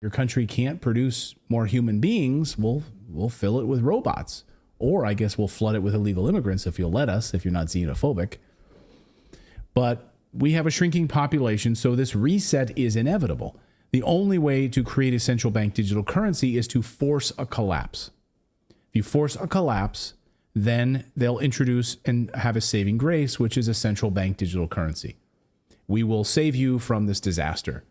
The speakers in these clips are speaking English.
your country can't produce more human beings, we'll fill it with robots. Or I guess we'll flood it with illegal immigrants if you'll let us, if you're not xenophobic. But we have a shrinking population, so this reset is inevitable. The only way to create a central bank digital currency is to force a collapse. If you force a collapse, then they'll introduce and have a saving grace, which is a central bank digital currency. We will save you from this disaster.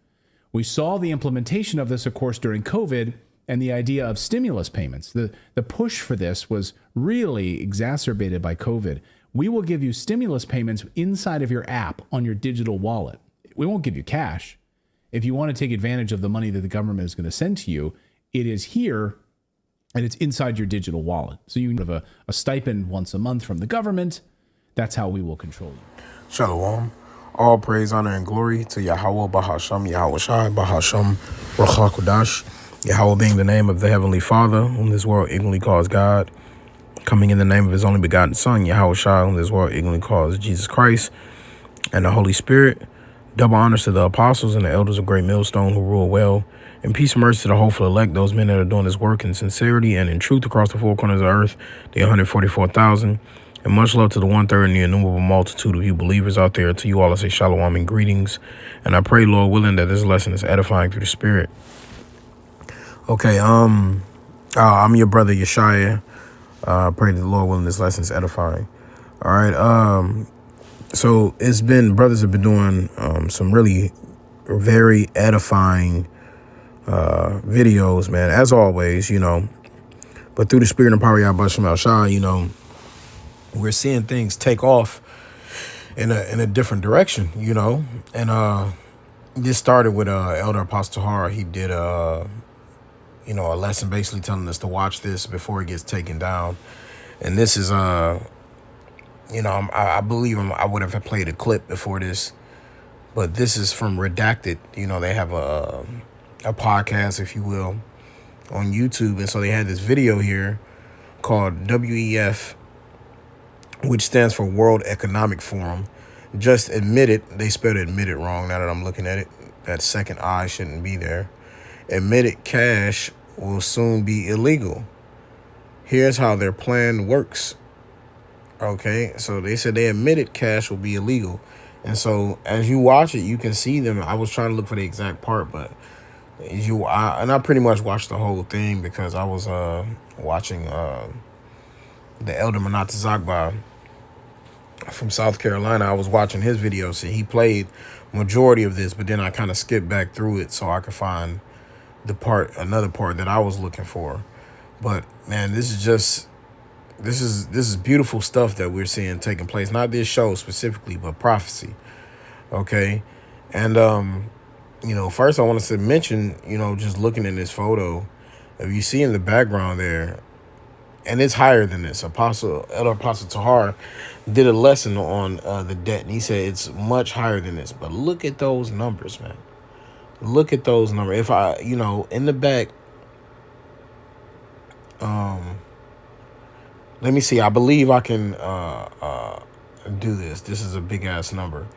We saw the implementation of this, of course, during COVID and the idea of stimulus payments. The push for this was really exacerbated by COVID. We will give you stimulus payments inside of your app on your digital wallet. We won't give you cash. If you want to take advantage of the money that the government is going to send to you, it is here and it's inside your digital wallet. So you have a stipend once a month from the government. That's how we will control you. Shalom. All praise, honor, and glory to Yahweh Bahasham, Yahweh Shai, Bahasham, Ruach HaKodesh. Yahweh being the name of the Heavenly Father, whom this world ignorantly calls God. Coming in the name of his only begotten Son, Yahweh Shai, whom this world ignorantly calls Jesus Christ. And the Holy Spirit. Double honors to the apostles and the elders of Great Millstone who rule well. And peace and mercy to the hopeful elect, those men that are doing this work in sincerity and in truth across the four corners of the earth, the 144,000. And much love to the 1/3 and the innumerable multitude of you believers out there. To you all I say shalom and greetings. And I pray, Lord willing, that this lesson is edifying through the Spirit. Okay, I'm your brother Yeshaya. Pray that the Lord willing this lesson is edifying. All right, so brothers have been doing some really very edifying videos, man, as always, but through the Spirit and power of Yahweh Shem Shai, we're seeing things take off in a different direction, and this started with Elder Apostle Tahar. He did a lesson basically telling us to watch this before it gets taken down. And this is I believe I would have played a clip before this, but this is from Redacted. They have a podcast, if you will, on YouTube, and so they had this video here called WEF, which stands for World Economic Forum. Just admitted, they spelled admitted wrong now that I'm looking at it. That second I shouldn't be there. Admitted cash will soon be illegal. Here's how their plan works. Okay, so they said they admitted cash will be illegal. And so as you watch it, you can see them. I was trying to look for the exact part, but I pretty much watched the whole thing because I was watching the Elder Manat Zagba from South Carolina. I was watching his video, so he played majority of this, but then I kind of skipped back through it so I could find another part that I was looking for. But man, this is beautiful stuff that we're seeing taking place. Not this show specifically, but prophecy. Okay, and first I want to mention, just looking in this photo, if you see in the background there, and it's higher than this. Elder Apostle Tahar did a lesson on the debt, and he said it's much higher than this. But look at those numbers, man. Look at those numbers. If I, in the back, let me see. I believe I can do this. This is a big ass number,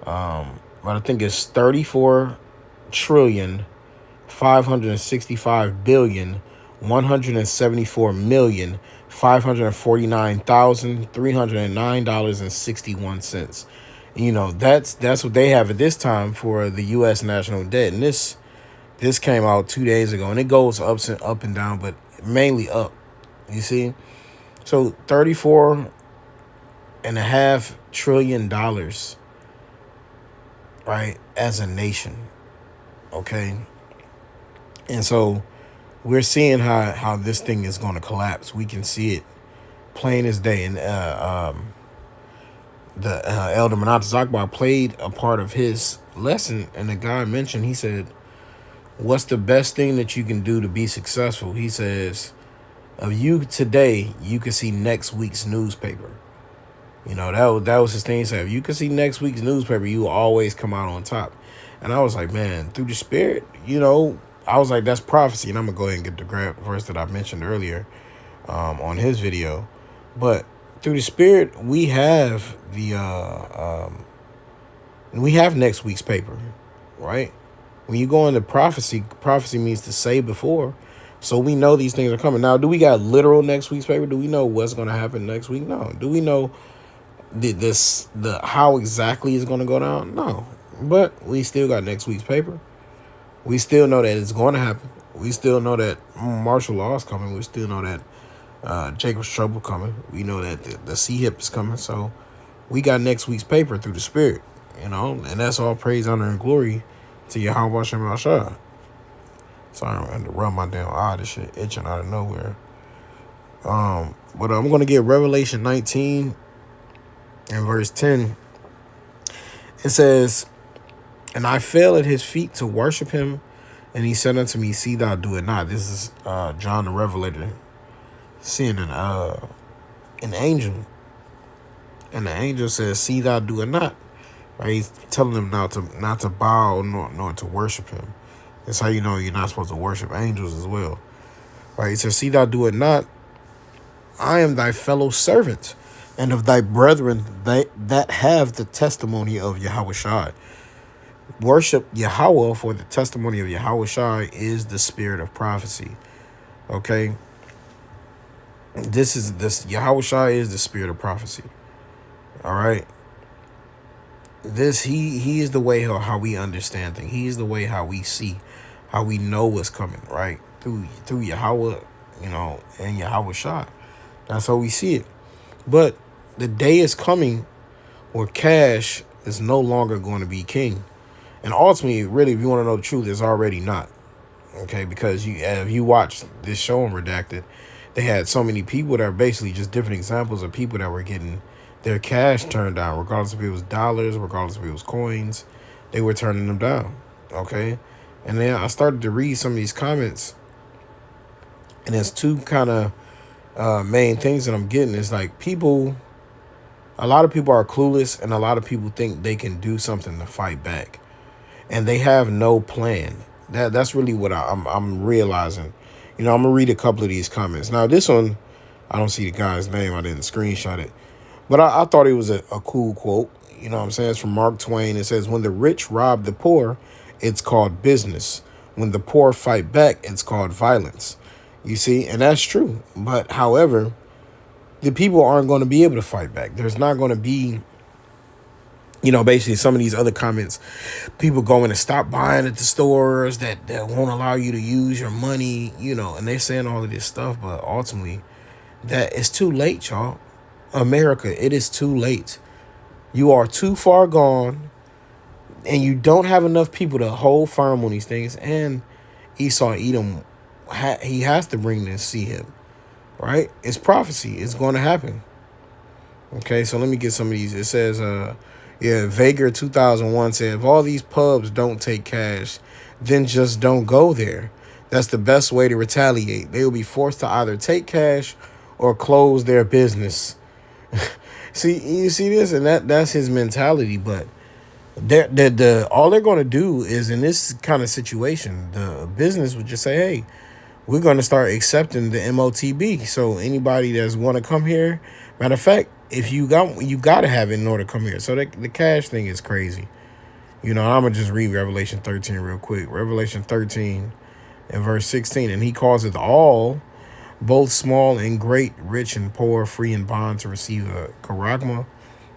but I think it's 34,565,174,549,309.61. That's what they have at this time for the U.S. national debt, and this came out 2 days ago, and it goes up and down, but mainly up. You see, so $34.5 trillion, right, as a nation. Okay, and so we're seeing how this thing is going to collapse. We can see it plain as day. And the Elder Manat Zagba played a part of his lesson, and the guy mentioned, he said, what's the best thing that you can do to be successful? He says, of you today, you can see next week's newspaper. That was his thing. He said, if you can see next week's newspaper, you will always come out on top. And I was like, man, through the Spirit, I was like, that's prophecy. And I'm going to go ahead and get the verse that I mentioned earlier on his video. But through the Spirit, we have we have next week's paper, right? When you go into prophecy, prophecy means to say before. So we know these things are coming. Now, do we got literal next week's paper? Do we know what's going to happen next week? No. Do we know the how exactly it's going to go down? No. But we still got next week's paper. We still know that it's going to happen. We still know that martial law is coming. We still know that Jacob's trouble coming. We know that the sea hip is coming. So we got next week's paper through the Spirit, and that's all praise, honor, and glory to Yahweh Shem Shah. Sorry, I had to rub my damn eye. This shit itching out of nowhere. But I'm going to get Revelation 19 and verse 10. It says, "And I fell at his feet to worship him. And he said unto me, See thou do it not." This is John the Revelator seeing an angel. And the angel says, "See thou do it not." Right? He's telling him not to bow nor to worship him. That's how you know you're not supposed to worship angels as well. Right? He says, "See thou do it not. I am thy fellow servant, and of thy brethren that have the testimony of Yahweh Shai." Worship Yahweh, for the testimony of Yahweh Shai is the spirit of prophecy. Okay? This Yahweh Shai is the spirit of prophecy. All right? He is the way how we understand things. He is the way how we see, how we know what's coming, right? Through Yahweh, and Yahweh Shai. That's how we see it. But the day is coming where cash is no longer going to be king. And ultimately, really, if you want to know the truth, it's already not. Okay, because if you watch this show on Redacted, they had so many people that are basically just different examples of people that were getting their cash turned down, regardless if it was dollars, regardless if it was coins, they were turning them down. Okay, and then I started to read some of these comments, and there's two kind of main things that I'm getting. Is like a lot of people are clueless, and a lot of people think they can do something to fight back. And they have no plan. That's really what I'm realizing. I'm gonna read a couple of these comments. Now this one, I don't see the guy's name. I didn't screenshot it, but I thought it was a cool quote. You know what I'm saying? It's from Mark Twain. It says, "When the rich rob the poor, it's called business. When the poor fight back, it's called violence." You see, and that's true. But however, the people aren't going to be able to fight back. There's not going to be. Basically some of these other comments, people going to stop buying at the stores that won't allow you to use your money, and they're saying all of this stuff, but ultimately that it's too late, y'all. America, it is too late. You are too far gone, and you don't have enough people to hold firm on these things. And Esau Edom, he has to bring this, see him, right? It's prophecy. It's going to happen. Okay, so let me get some of these. It says, Vager 2001 said, "If all these pubs don't take cash, then just don't go there. That's the best way to retaliate. They will be forced to either take cash or close their business." See, you see this, and that's his mentality. But all they're going to do is, in this kind of situation, the business would just say, "Hey, we're going to start accepting the MOTB. So anybody that's want to come here, matter of fact, if you got to have it in order to come here." So the cash thing is crazy. I'm going to just read Revelation 13 real quick. Revelation 13 and verse 16. "And he causeth all, both small and great, rich and poor, free and bond, to receive a charagma,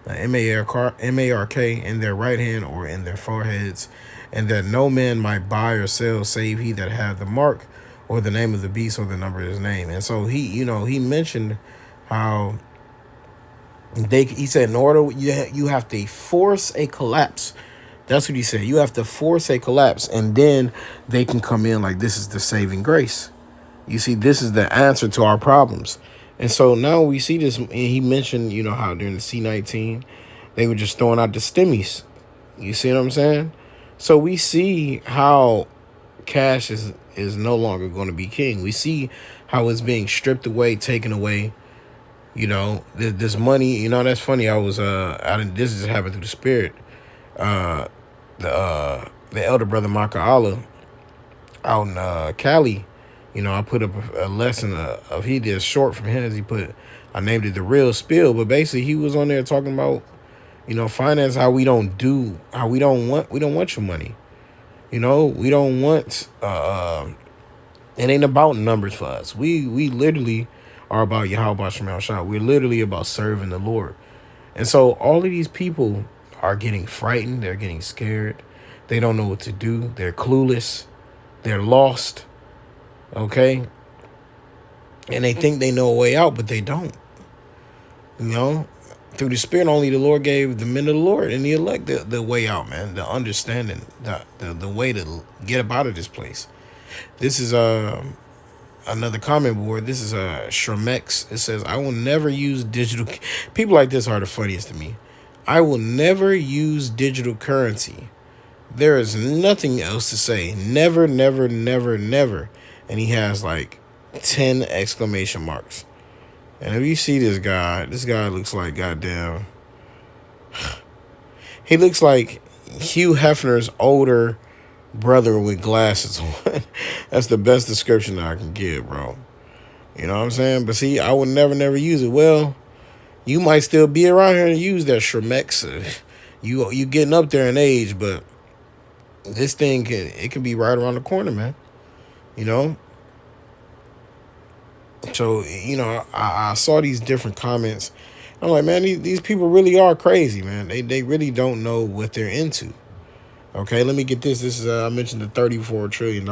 M-A-R-K, in their right hand or in their foreheads, and that no man might buy or sell save he that had the mark or the name of the beast or the number of his name." And so he mentioned how he said, in order, you have to force a collapse. That's what he said. You have to force a collapse, and then they can come in like this is the saving grace. You see, this is the answer to our problems. And so now we see this. And he mentioned, how during the C-19, they were just throwing out the stimmies. You see what I'm saying? So we see how cash is no longer going to be king. We see how it's being stripped away, taken away. This money, that's funny. I was, this just happened through the Spirit. The elder brother Maka'ala out in Cali, I put up a lesson of he did short from his. I named it The Real Spill, but basically he was on there talking about, finance, how we don't want your money. You know, we don't want. It ain't about numbers for us. We literally are about Yahweh Shema Shah. We're literally about serving the Lord. And so all of these people are getting frightened. They're getting scared. They don't know what to do. They're clueless. They're lost. Okay. And they think they know a way out, but they don't. You know, through the Spirit, only the Lord gave the men of the Lord and the elect the way out, man. The understanding, the way to get up out of this place. This is another comment board. This is Shremex. It says, I will never use digital. People like this are the funniest to me. I will never use digital currency. There is nothing else to say. Never, never, never, never. And he has like 10 exclamation marks. And if you see this guy looks like goddamn. He looks like Hugh Hefner's older brother with glasses on. That's the best description I can give, bro. You know what I'm saying? But see, I would never use it. Well, you might still be around here and use that Shremex. You getting up there in age, but this thing can be right around the corner, man. You know? So, you know, I saw these different comments. I'm like, man, these people really are crazy, man. They really don't know what they're into. Okay, let me get this. This is, I mentioned the $34 trillion.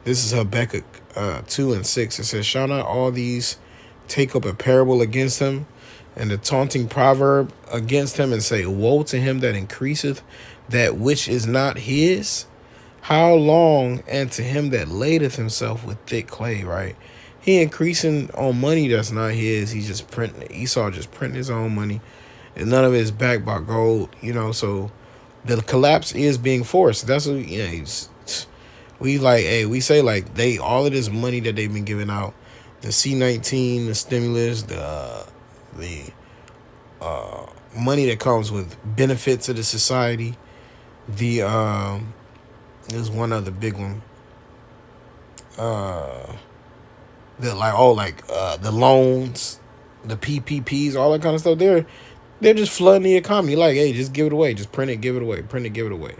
This is Habakkuk 2:6. It says, shall not all these take up a parable against him, and a taunting proverb against him, and say, woe to him that increaseth that which is not his? How long? And to him that ladeth himself with thick clay, right? He increasing on money that's not his. He's just printing. Esau just printing his own money, and none of it is backed by gold. You know, so the collapse is being forced. That's what, you know. We like, hey, we say like all of this money that they've been giving out, the C-19, the stimulus, the money that comes with benefits to the society. There's one other big one. The loans, the PPPs, all that kind of stuff. They're just flooding the economy. Like, hey, just give it away. Just print it, give it away. Print it, give it away.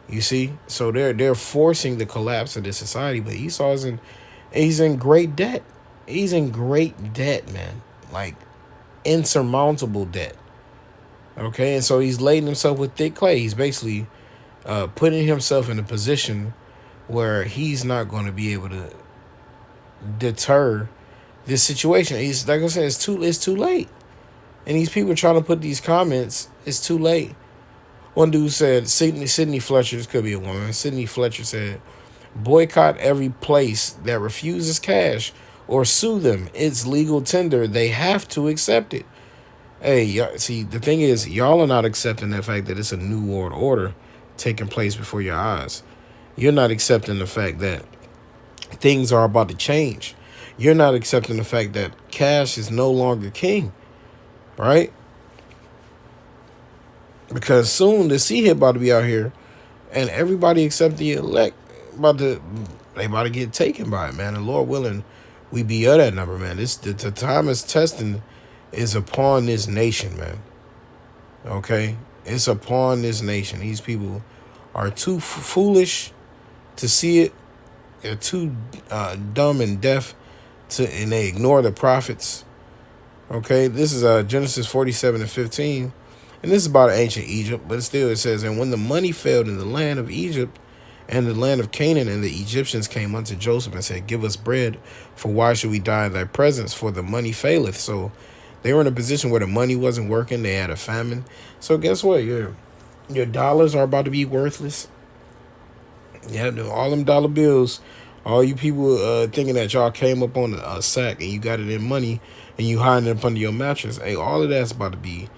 You see? So they're forcing the collapse of this society. But Esau's he's in great debt. He's in great debt, man. Like insurmountable debt. Okay, and so he's laden himself with thick clay. He's basically putting himself in a position where he's not going to be able to deter this situation. He's like I said, it's too late. And these people trying to put these comments, it's too late. One dude said, Sydney Fletcher, this could be a woman. Sydney Fletcher said, boycott every place that refuses cash or sue them. It's legal tender. They have to accept it. Hey, see, the thing is, y'all are not accepting the fact that it's a new world order taking place before your eyes. You're not accepting the fact that things are about to change. You're not accepting the fact that cash is no longer king, right? Because soon the sea hit about to be out here, and everybody except the elect they about to get taken by it, man. And Lord willing, we be of that number, man. The time is testing is upon this nation, man. Okay, it's upon this nation. These people are too foolish to see it. They're too dumb and deaf and they ignore the prophets. Okay, this is Genesis 47:15, and this is about ancient Egypt, but still it says, and when the money failed in the land of Egypt and the land of Canaan, and the Egyptians came unto Joseph and said, give us bread, for why should we die in thy presence? For the money faileth. So they were in a position where the money wasn't working. They had a famine. So guess what? Your dollars are about to be worthless. Yeah, all them dollar bills, all you people thinking that y'all came up on a sack and you got it in money and you hiding it up under your mattress. Hey, all of that's about to be,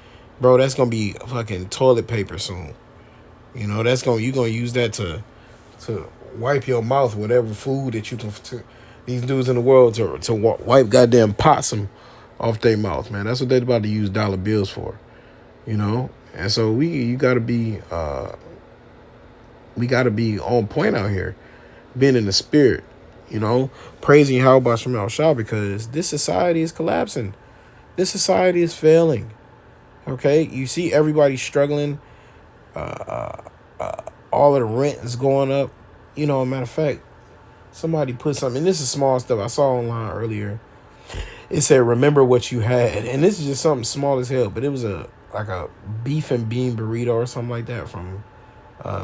bro, that's going to be fucking toilet paper soon. You know, you're going to use that to wipe your mouth, whatever food that you can, these dudes in the world to wipe goddamn possum off their mouth, man. That's what they're about to use dollar bills for, you know? And so you got to be, we got to be on point out here, being in the spirit, you know, praising Yahweh Shema Shah, because this society is collapsing. This society is failing. Okay, you see everybody struggling all of the rent is going up. You know, matter of fact, somebody put something, and this is small stuff I saw online earlier. It said, remember what you had. And this is just something small as hell, but it was like a beef and bean burrito or something like that from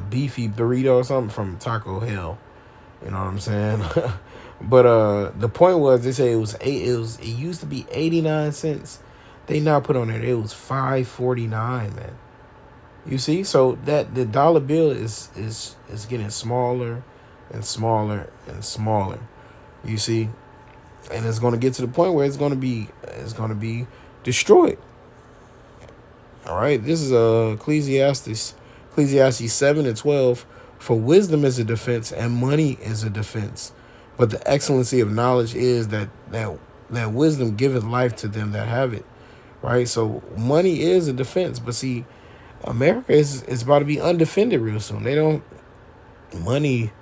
beefy burrito or something from Taco Hell. You know what I'm saying? But the point was, they say it used to be 89 cents. They now put on there it was $5.49, man. You see? So that the dollar bill is getting smaller and smaller and smaller. You see? And it's going to get to the point where it's going to be destroyed. All right, this is Ecclesiastes 7:12. For wisdom is a defense, and money is a defense. But the excellency of knowledge is that wisdom giveth life to them that have it. Right. So money is a defense, but see, America is about to be undefended real soon. Money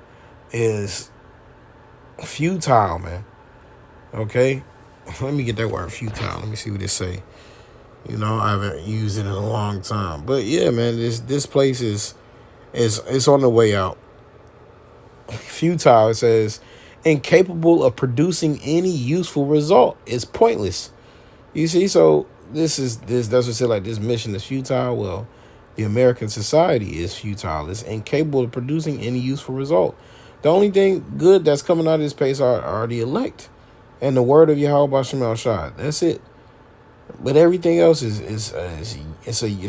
is futile, man. Okay, let me get that word futile. Let me see what it say. You know, I haven't used it in a long time, but yeah, man, this place is on the way out. Futile. It says incapable of producing any useful result. It's pointless. You see, so that's what it said. Like, this mission is futile. Well, the American society is futile. It's incapable of producing any useful result. The only thing good that's coming out of this place are the elect and the word of Yahweh B'Shem El Shad. That's it. But everything else is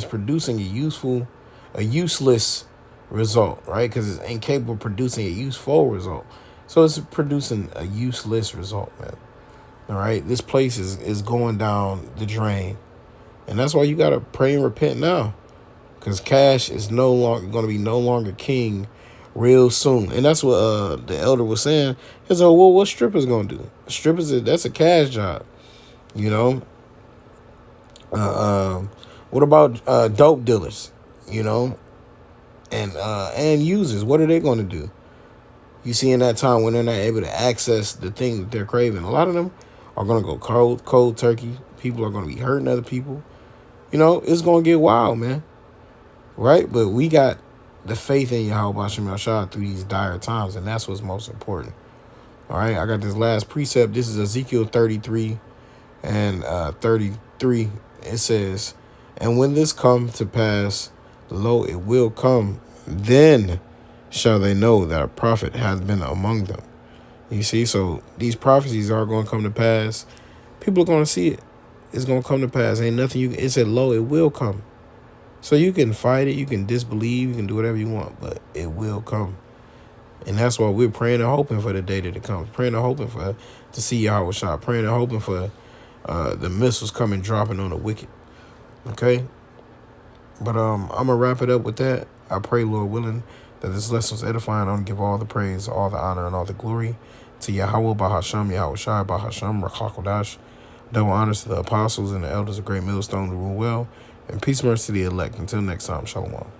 producing a useless result, right? Because it's incapable of producing a useful result. So it's producing a useless result, man. All right, this place is going down the drain, and that's why you gotta pray and repent now, because cash is no longer king real soon. And that's what the elder was saying. He said, well, what strippers gonna do? Strippers, that's a cash job, you know. What about dope dealers, you know, and users? What are they gonna do? You see, in that time when they're not able to access the thing that they're craving, a lot of them are gonna go cold turkey. People are gonna be hurting other people. You know, it's gonna get wild, man. Right? But we got the faith in Yahweh B'Shem El Shad through these dire times, and that's what's most important. All right, I got this last precept. This is Ezekiel 33 and 33. It says, and when this come to pass, lo, it will come, then shall they know that a prophet hath been among them. You see, so these prophecies are going to come to pass. People are going to see it. It's going to come to pass. Ain't nothing it said, lo, it will come. So you can fight it, you can disbelieve, you can do whatever you want, but it will come. And that's why we're praying and hoping for the day that it comes. Praying and hoping to see Yahweh Shah. Praying and hoping for the missiles coming dropping on the wicked. Okay? But I'm going to wrap it up with that. I pray, Lord willing, that this lesson was edifying. I'm going to give all the praise, all the honor, and all the glory to Yahweh Bahasham, Yahweh Shai Bahasham, Rachakodash. Double honors to the apostles and the elders of Great Millstone to rule well. And peace and mercy to the elect. Until next time, Shalom.